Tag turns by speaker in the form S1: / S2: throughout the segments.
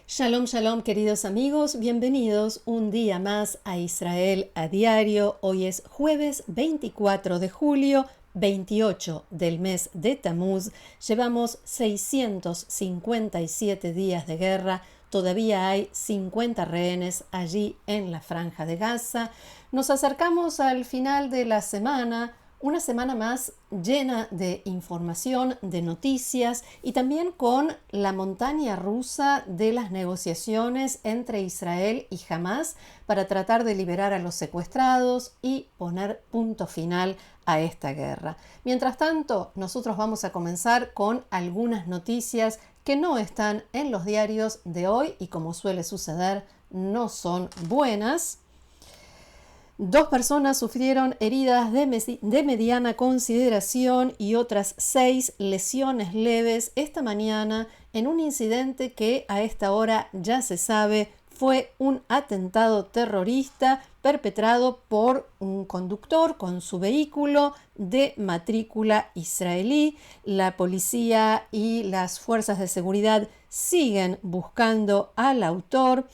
S1: Shalom, shalom, queridos amigos, bienvenidos un día más a Israel a Diario. Hoy es jueves 24 de julio, 28 del mes de Tamuz. Llevamos 657 días de guerra. Todavía hay 50 rehenes allí en la Franja de Gaza. Nos acercamos al final de la semana. Una semana más llena de información, de noticias y también con la montaña rusa de las negociaciones entre Israel y Hamás para tratar de liberar a los secuestrados y poner punto final a esta guerra. Mientras tanto, nosotros vamos a comenzar con algunas noticias que no están en los diarios de hoy y, como suele suceder, no son buenas. 2 personas sufrieron heridas de mediana consideración y otras 6 lesiones leves esta mañana en un incidente que a esta hora ya se sabe fue un atentado terrorista perpetrado por un conductor con su vehículo de matrícula israelí. La policía y las fuerzas de seguridad siguen buscando al autor.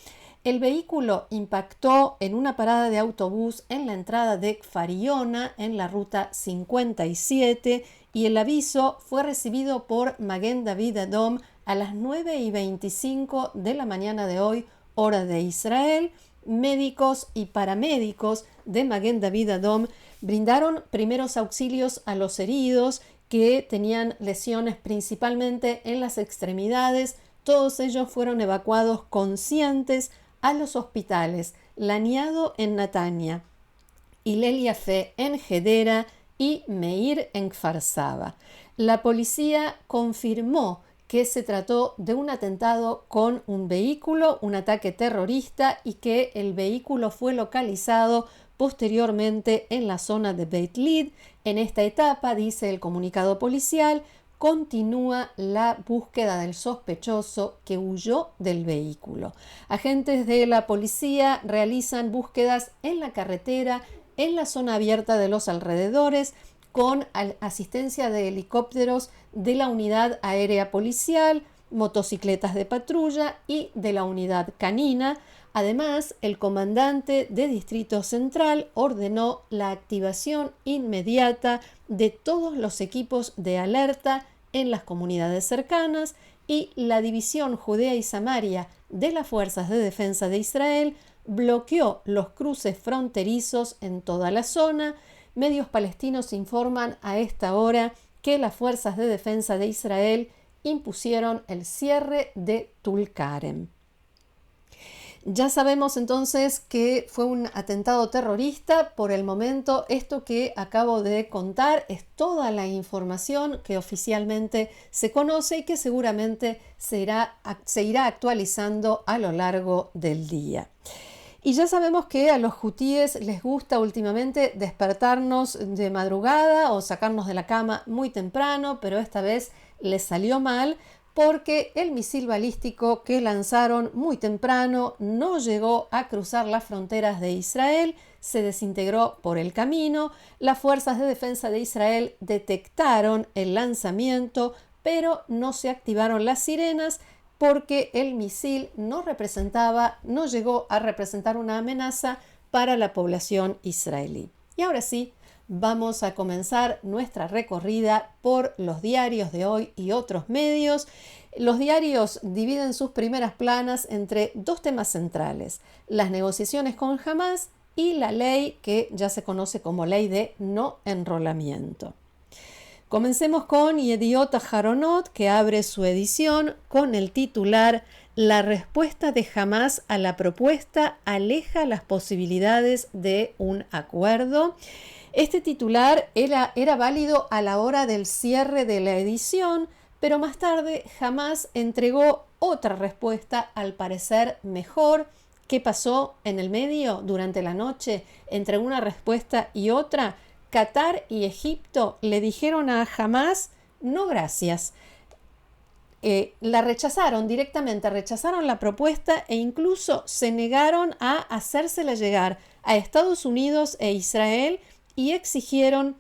S1: El vehículo impactó en una parada de autobús en la entrada de Kfar Yona, en la ruta 57, y el aviso fue recibido por Maguen David Adom a las 9:25 de la mañana de hoy, hora de Israel. Médicos y paramédicos de Maguen David Adom brindaron primeros auxilios a los heridos que tenían lesiones principalmente en las extremidades. Todos ellos fueron evacuados conscientes a los hospitales Laniado en Natania, Hillel Yafé en Hedera y Meir en Kfar Saba. La policía confirmó que se trató de un atentado con un vehículo, un ataque terrorista, y que el vehículo fue localizado posteriormente en la zona de Beit Lid. En esta etapa, dice el comunicado policial, continúa la búsqueda del sospechoso que huyó del vehículo. Agentes de la policía realizan búsquedas en la carretera, en la zona abierta de los alrededores, con asistencia de helicópteros de la unidad aérea policial, motocicletas de patrulla y de la unidad canina. Además, el comandante de Distrito Central ordenó la activación inmediata de todos los equipos de alerta en las comunidades cercanas, y la División Judea y Samaria de las Fuerzas de Defensa de Israel bloqueó los cruces fronterizos en toda la zona. Medios palestinos informan a esta hora que las Fuerzas de Defensa de Israel impusieron el cierre de Tulkarem. Ya sabemos entonces que fue un atentado terrorista. Por el momento, esto que acabo de contar es toda la información que oficialmente se conoce y que seguramente se irá actualizando a lo largo del día. Y ya sabemos que a los hutíes les gusta últimamente despertarnos de madrugada o sacarnos de la cama muy temprano, pero esta vez les salió mal, porque el misil balístico que lanzaron muy temprano no llegó a cruzar las fronteras de Israel, se desintegró por el camino. Las fuerzas de defensa de Israel detectaron el lanzamiento, pero no se activaron las sirenas porque el misil no llegó a representar una amenaza para la población israelí. Y ahora sí, vamos a comenzar nuestra recorrida por los diarios de hoy y otros medios. Los diarios dividen sus primeras planas entre 2 temas centrales: las negociaciones con Hamás y la ley que ya se conoce como ley de no enrolamiento. Comencemos con Yediot Aharonot, que abre su edición con el titular: La respuesta de Hamás a la propuesta aleja las posibilidades de un acuerdo. Este titular era válido a la hora del cierre de la edición, pero más tarde Hamás entregó otra respuesta, al parecer mejor. ¿Qué pasó en el medio durante la noche entre una respuesta y otra? Qatar y Egipto le dijeron a Hamás: no, gracias. la rechazaron directamente, rechazaron la propuesta e incluso se negaron a hacérsela llegar a Estados Unidos e Israel y exigieron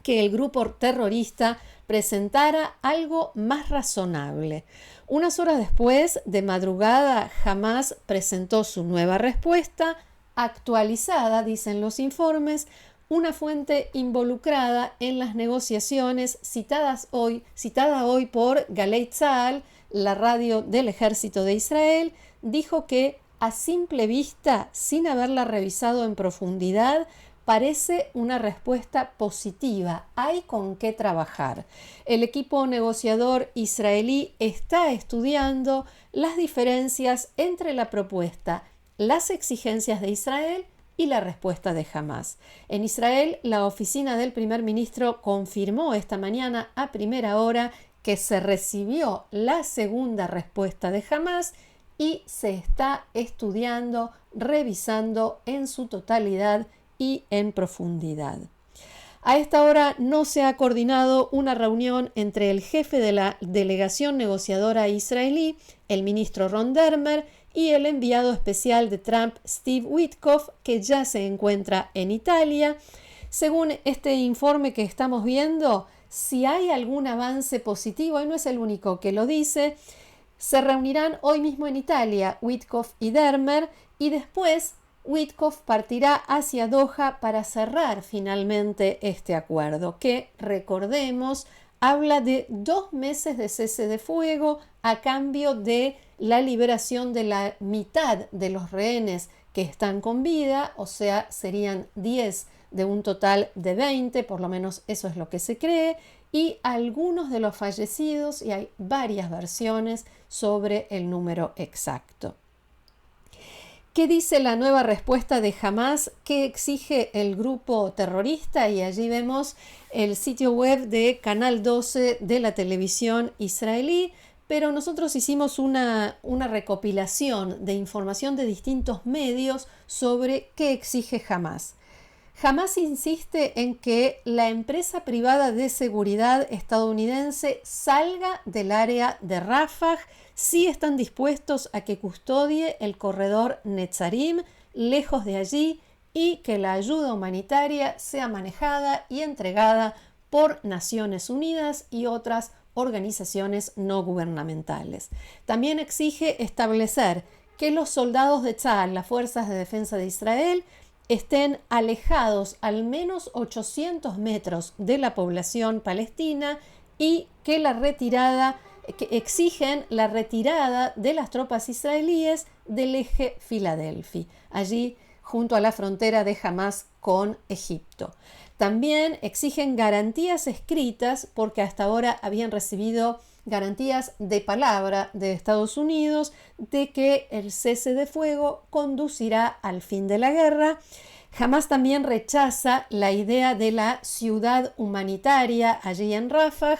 S1: que el grupo terrorista presentara algo más razonable. Unas horas después, de madrugada, Hamás presentó su nueva respuesta, actualizada, dicen los informes. Una fuente involucrada en las negociaciones citada hoy por Galei Tzahal, la radio del ejército de Israel, dijo que a simple vista, sin haberla revisado en profundidad, parece una respuesta positiva. Hay con qué trabajar. El equipo negociador israelí está estudiando las diferencias entre la propuesta, las exigencias de Israel y la respuesta de Hamás. En Israel, la oficina del primer ministro confirmó esta mañana a primera hora que se recibió la segunda respuesta de Hamás y se está estudiando, revisando en su totalidad y en profundidad. A esta hora no se ha coordinado una reunión entre el jefe de la delegación negociadora israelí, el ministro Ron Dermer, y el enviado especial de Trump, Steve Witkoff, que ya se encuentra en Italia. Según este informe que estamos viendo, si hay algún avance positivo, y no es el único que lo dice, se reunirán hoy mismo en Italia Witkoff y Dermer, y después Witkoff partirá hacia Doha para cerrar finalmente este acuerdo, que, recordemos, habla de 2 meses de cese de fuego a cambio de la liberación de la mitad de los rehenes que están con vida, o sea, serían 10 de un total de 20, por lo menos eso es lo que se cree, y algunos de los fallecidos, y hay varias versiones sobre el número exacto. ¿Qué dice la nueva respuesta de Hamás? ¿Qué exige el grupo terrorista? Y allí vemos el sitio web de Canal 12 de la televisión israelí, pero nosotros hicimos una recopilación de información de distintos medios sobre qué exige Hamás. Hamás insiste en que la empresa privada de seguridad estadounidense salga del área de Rafah si están dispuestos a que custodie el corredor Netzarim lejos de allí y que la ayuda humanitaria sea manejada y entregada por Naciones Unidas y otras organizaciones no gubernamentales. También exige establecer que los soldados de Tzahal, las Fuerzas de Defensa de Israel, estén alejados al menos 800 metros de la población palestina y que exigen la retirada de las tropas israelíes del eje Filadelfia, allí junto a la frontera de Hamás con Egipto. También exigen garantías escritas porque hasta ahora habían recibido garantías de palabra de Estados Unidos de que el cese de fuego conducirá al fin de la guerra. Hamás también rechaza la idea de la ciudad humanitaria allí en Rafah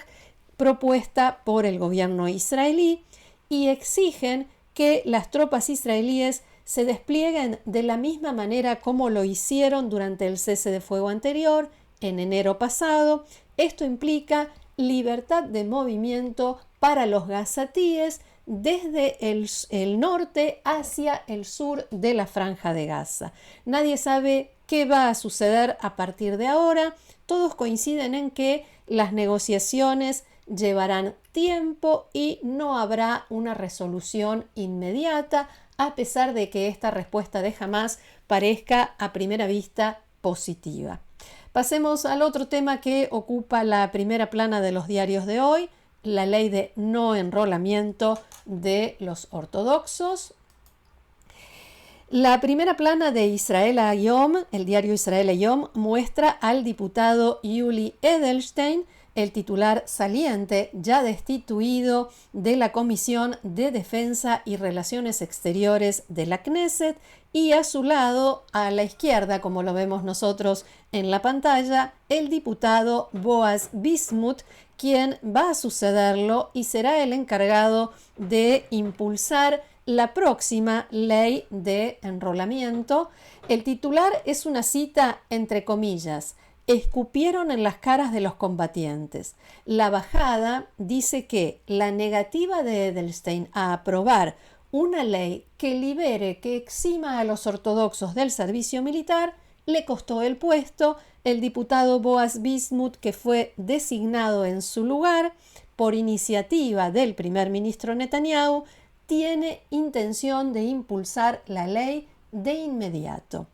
S1: propuesta por el gobierno israelí y exigen que las tropas israelíes se desplieguen de la misma manera como lo hicieron durante el cese de fuego anterior en enero pasado. Esto implica libertad de movimiento para los gazatíes desde el norte hacia el sur de la Franja de Gaza. Nadie sabe qué va a suceder a partir de ahora. Todos coinciden en que las negociaciones llevarán tiempo y no habrá una resolución inmediata, a pesar de que esta respuesta de Hamás parezca a primera vista positiva. Pasemos al otro tema que ocupa la primera plana de los diarios de hoy, la ley de no enrolamiento de los ortodoxos. La primera plana de Israel Hayom, el diario Israel Hayom, muestra al diputado Yuli Edelstein, el titular saliente, ya destituido de la Comisión de Defensa y Relaciones Exteriores de la Knesset, y a su lado, a la izquierda, como lo vemos nosotros en la pantalla, el diputado Boaz Bismuth, quien va a sucederlo y será el encargado de impulsar la próxima ley de enrolamiento. El titular es una cita entre comillas: escupieron en las caras de los combatientes. La bajada dice que la negativa de Edelstein a aprobar una ley que libere, que exima a los ortodoxos del servicio militar, le costó el puesto. El diputado Boaz Bismuth, que fue designado en su lugar por iniciativa del primer ministro Netanyahu, tiene intención de impulsar la ley de inmediato.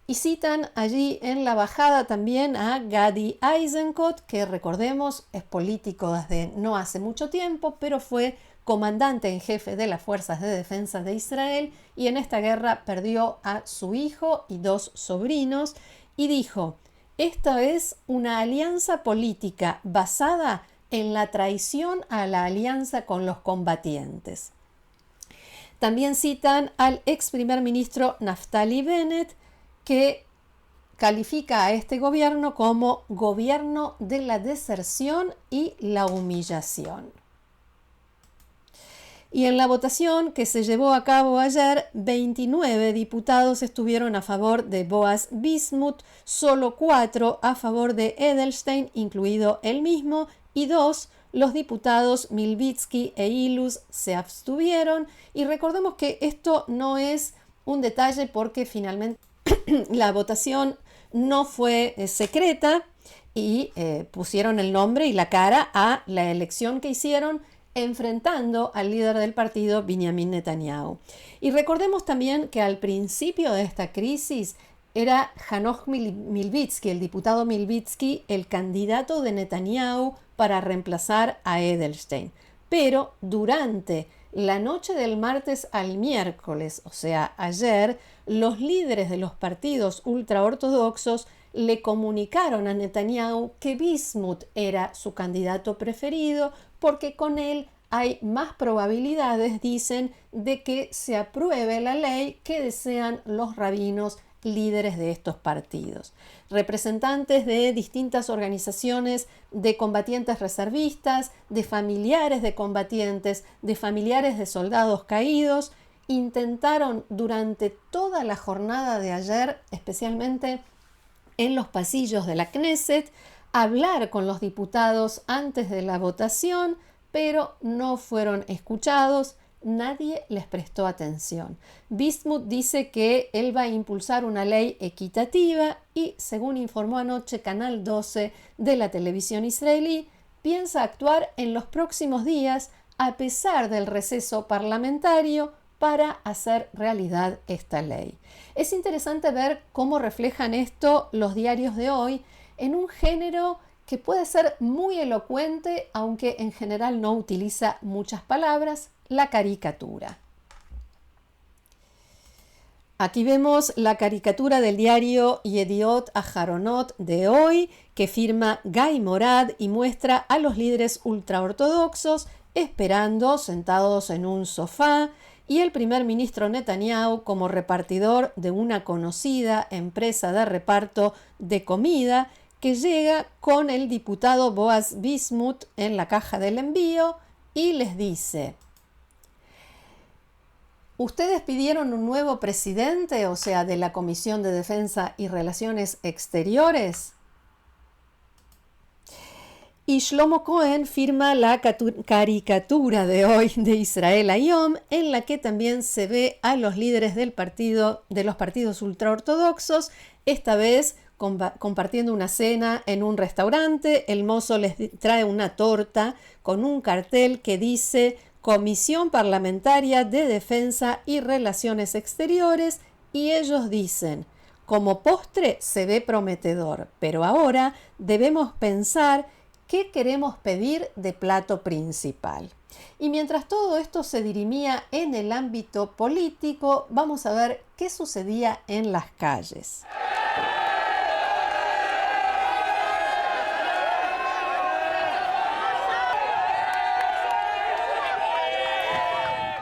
S1: Y citan allí en la bajada también a Gadi Eisenkot, que recordemos es político desde no hace mucho tiempo, pero fue comandante en jefe de las Fuerzas de Defensa de Israel y en esta guerra perdió a su hijo y 2 sobrinos y dijo: esta es una alianza política basada en la traición a la alianza con los combatientes. También citan al ex primer ministro Naftali Bennett, que califica a este gobierno como gobierno de la deserción y la humillación. Y en la votación que se llevó a cabo ayer, 29 diputados estuvieron a favor de Boaz Bismuth, solo 4 a favor de Edelstein, incluido él mismo, y 2, los diputados Milvitsky e Ilus, se abstuvieron. Y recordemos que esto no es un detalle porque finalmente la votación no fue secreta y pusieron el nombre y la cara a la elección que hicieron enfrentando al líder del partido, Benjamin Netanyahu. Y recordemos también que al principio de esta crisis era Hanoch Milvitsky, el diputado Milvitsky, el candidato de Netanyahu para reemplazar a Edelstein. Pero durante la noche del martes al miércoles, o sea, ayer, los líderes de los partidos ultraortodoxos le comunicaron a Netanyahu que Bismuth era su candidato preferido porque con él hay más probabilidades, dicen, de que se apruebe la ley que desean los rabinos líderes de estos partidos. Representantes de distintas organizaciones de combatientes reservistas, de familiares de combatientes, de familiares de soldados caídos, intentaron durante toda la jornada de ayer, especialmente en los pasillos de la Knesset, hablar con los diputados antes de la votación, pero no fueron escuchados, nadie les prestó atención. Bismuth dice que él va a impulsar una ley equitativa y, según informó anoche Canal 12 de la televisión israelí, piensa actuar en los próximos días a pesar del receso parlamentario para hacer realidad esta ley. Es interesante ver cómo reflejan esto los diarios de hoy en un género que puede ser muy elocuente, aunque en general no utiliza muchas palabras, la caricatura. Aquí vemos la caricatura del diario Yediot Aharonot de hoy, que firma Guy Morad y muestra a los líderes ultraortodoxos esperando sentados en un sofá y el primer ministro Netanyahu como repartidor de una conocida empresa de reparto de comida que llega con el diputado Boaz Bismuth en la caja del envío y les dice: ¿ustedes pidieron un nuevo presidente, o sea, de la Comisión de Defensa y Relaciones Exteriores? Y Shlomo Cohen firma la caricatura de hoy de Israel Hayom, en la que también se ve a los líderes de los partidos ultraortodoxos, esta vez compartiendo una cena en un restaurante. El mozo les trae una torta con un cartel que dice Comisión Parlamentaria de Defensa y Relaciones Exteriores, y ellos dicen: como postre se ve prometedor, pero ahora debemos pensar qué queremos pedir de plato principal. Y mientras todo esto se dirimía en el ámbito político, vamos a ver qué sucedía en las calles.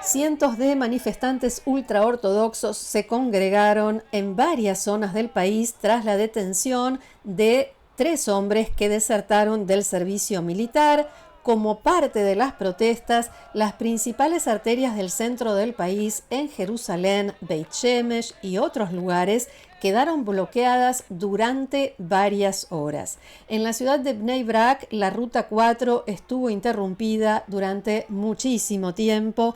S1: Cientos de manifestantes ultraortodoxos se congregaron en varias zonas del país tras la detención de 3 hombres que desertaron del servicio militar, Como parte de las protestas, las principales arterias del centro del país, en Jerusalén, Beit Shemesh y otros lugares, quedaron bloqueadas durante varias horas. En la ciudad de Bnei Brak, la ruta 4 estuvo interrumpida durante muchísimo tiempo,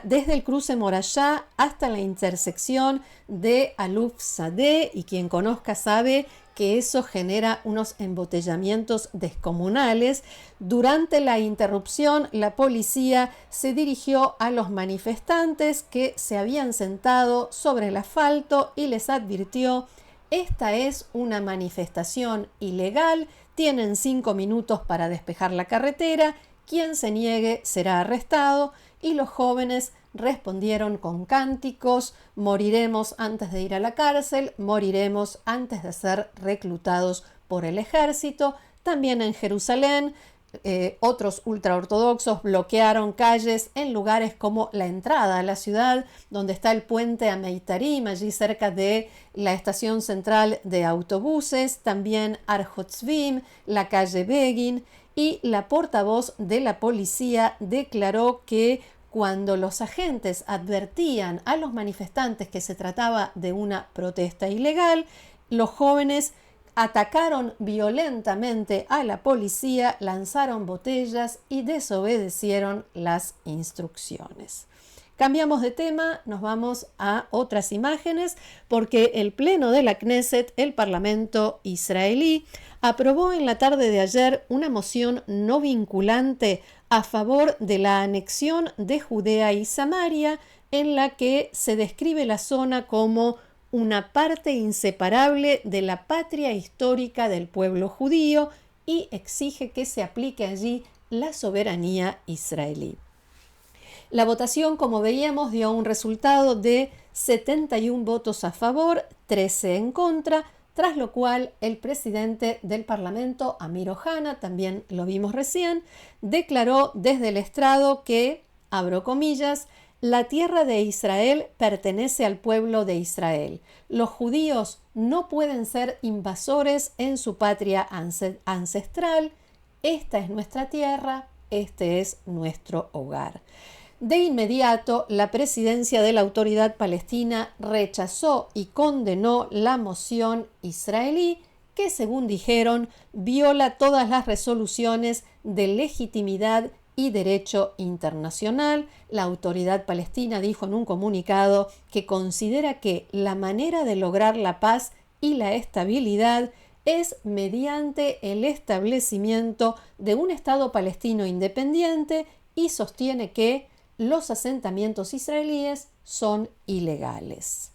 S1: desde el cruce Morayá hasta la intersección de Aluf Sadeh, y quien conozca sabe que eso genera unos embotellamientos descomunales. Durante la interrupción, la policía se dirigió a los manifestantes que se habían sentado sobre el asfalto y les advirtió: esta es una manifestación ilegal, tienen 5 minutos para despejar la carretera, quien se niegue será arrestado. Y los jóvenes respondieron con cánticos: moriremos antes de ir a la cárcel, moriremos antes de ser reclutados por el ejército. También en Jerusalén, otros ultraortodoxos bloquearon calles en lugares como la entrada a la ciudad, donde está el puente Ameitarim, allí cerca de la estación central de autobuses, también Har Hotzvim, la calle Begin, y la portavoz de la policía declaró que cuando los agentes advertían a los manifestantes que se trataba de una protesta ilegal, los jóvenes atacaron violentamente a la policía, lanzaron botellas y desobedecieron las instrucciones. Cambiamos de tema, nos vamos a otras imágenes, porque el Pleno de la Knesset, el Parlamento israelí, aprobó en la tarde de ayer una moción no vinculante a favor de la anexión de Judea y Samaria, en la que se describe la zona como una parte inseparable de la patria histórica del pueblo judío y exige que se aplique allí la soberanía israelí. La votación, como veíamos, dio un resultado de 71 votos a favor, 13 en contra, tras lo cual el presidente del Parlamento, Amir Ohana, también lo vimos recién, declaró desde el estrado que, abro comillas, la tierra de Israel pertenece al pueblo de Israel. Los judíos no pueden ser invasores en su patria ancestral. Esta es nuestra tierra, este es nuestro hogar. De inmediato, la presidencia de la Autoridad Palestina rechazó y condenó la moción israelí, que, según dijeron, viola todas las resoluciones de legitimidad y derecho internacional. La Autoridad Palestina dijo en un comunicado que considera que la manera de lograr la paz y la estabilidad es mediante el establecimiento de un Estado palestino independiente, y sostiene que los asentamientos israelíes son ilegales.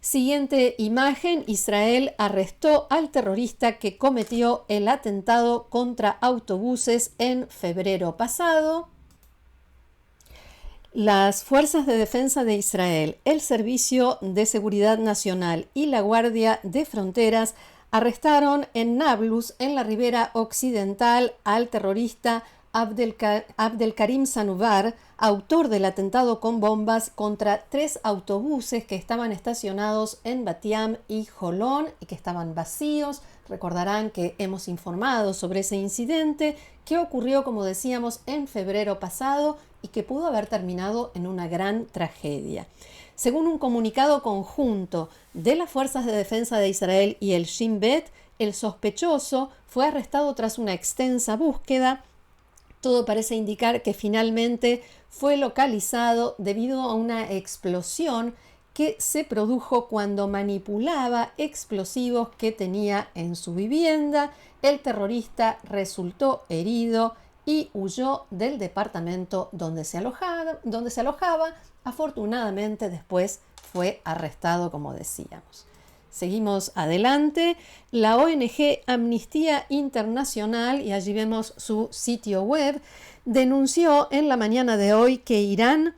S1: Siguiente imagen: Israel arrestó al terrorista que cometió el atentado contra autobuses en febrero pasado. Las Fuerzas de Defensa de Israel, el Servicio de Seguridad Nacional y la Guardia de Fronteras arrestaron en Nablus, en la ribera occidental, al terrorista Abdelkarim Sanubar, autor del atentado con bombas contra 3 autobuses que estaban estacionados en Batiam y Jolón y que estaban vacíos. Recordarán que hemos informado sobre ese incidente que ocurrió, como decíamos, en febrero pasado y que pudo haber terminado en una gran tragedia. Según un comunicado conjunto de las Fuerzas de Defensa de Israel y el Shin Bet, el sospechoso fue arrestado tras una extensa búsqueda. Todo parece indicar que finalmente fue localizado debido a una explosión que se produjo cuando manipulaba explosivos que tenía en su vivienda. El terrorista resultó herido y huyó del departamento donde se alojaba. Afortunadamente después fue arrestado, como decíamos. Seguimos adelante. La ONG Amnistía Internacional, y allí vemos su sitio web, denunció en la mañana de hoy que Irán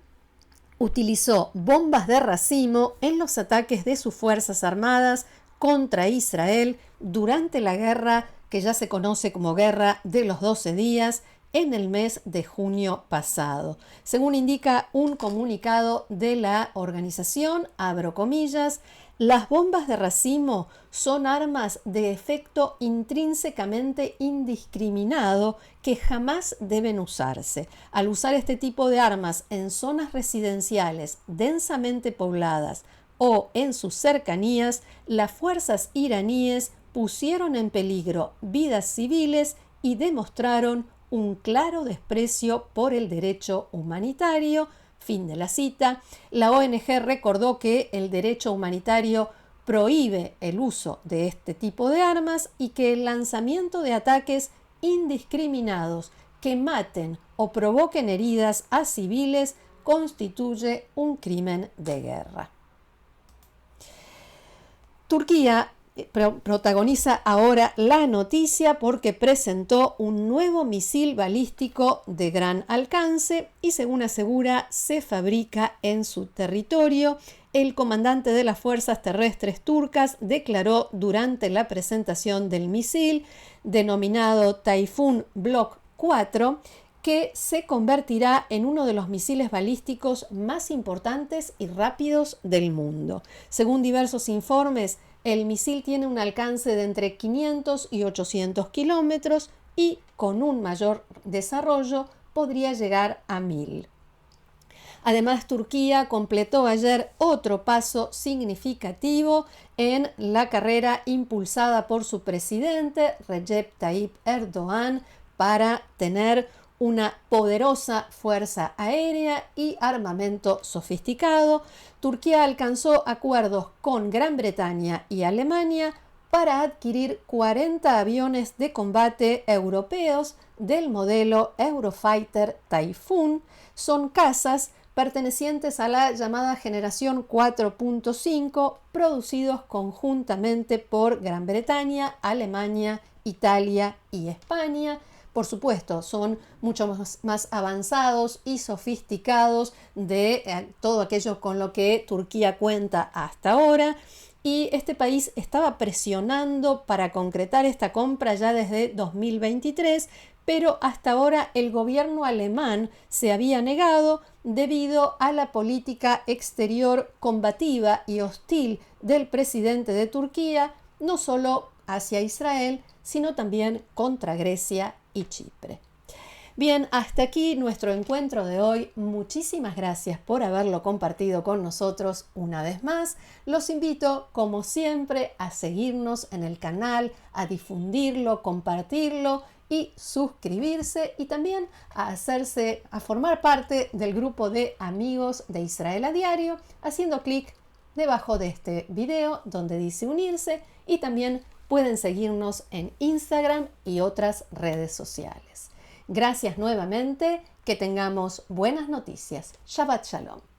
S1: utilizó bombas de racimo en los ataques de sus Fuerzas Armadas contra Israel durante la guerra que ya se conoce como Guerra de los 12 días, en el mes de junio pasado. Según indica un comunicado de la organización, abro comillas, Las bombas de racimo son armas de efecto intrínsecamente indiscriminado que jamás deben usarse. Al usar este tipo de armas en zonas residenciales densamente pobladas o en sus cercanías, las fuerzas iraníes pusieron en peligro vidas civiles y demostraron un claro desprecio por el derecho humanitario. Fin de la cita. La ONG recordó que el derecho humanitario prohíbe el uso de este tipo de armas y que el lanzamiento de ataques indiscriminados que maten o provoquen heridas a civiles constituye un crimen de guerra. Turquía protagoniza ahora la noticia porque presentó un nuevo misil balístico de gran alcance y, según asegura, se fabrica en su territorio. El comandante de las fuerzas terrestres turcas declaró durante la presentación del misil, denominado Tayfun Block 4, que se convertirá en uno de los misiles balísticos más importantes y rápidos del mundo. Según diversos informes, el misil tiene un alcance de entre 500 y 800 kilómetros y con un mayor desarrollo podría llegar a 1000. Además, Turquía completó ayer otro paso significativo en la carrera impulsada por su presidente Recep Tayyip Erdogan para tener una poderosa fuerza aérea y armamento sofisticado. Turquía alcanzó acuerdos con Gran Bretaña y Alemania para adquirir 40 aviones de combate europeos del modelo Eurofighter Typhoon. Son cazas pertenecientes a la llamada generación 4.5, producidos conjuntamente por Gran Bretaña, Alemania, Italia y España. Por supuesto, son mucho más avanzados y sofisticados de todo aquello con lo que Turquía cuenta hasta ahora. Y este país estaba presionando para concretar esta compra ya desde 2023, pero hasta ahora el gobierno alemán se había negado debido a la política exterior combativa y hostil del presidente de Turquía, no solo hacia Israel, sino también contra Grecia y Chipre. Bien, hasta aquí nuestro encuentro de hoy. Muchísimas gracias por haberlo compartido con nosotros una vez más. Los invito, como siempre, a seguirnos en el canal, a difundirlo, compartirlo y suscribirse, y también a formar parte del grupo de amigos de Israel a Diario, haciendo clic debajo de este video donde dice unirse, y también pueden seguirnos en Instagram y otras redes sociales. Gracias nuevamente, que tengamos buenas noticias. Shabbat Shalom.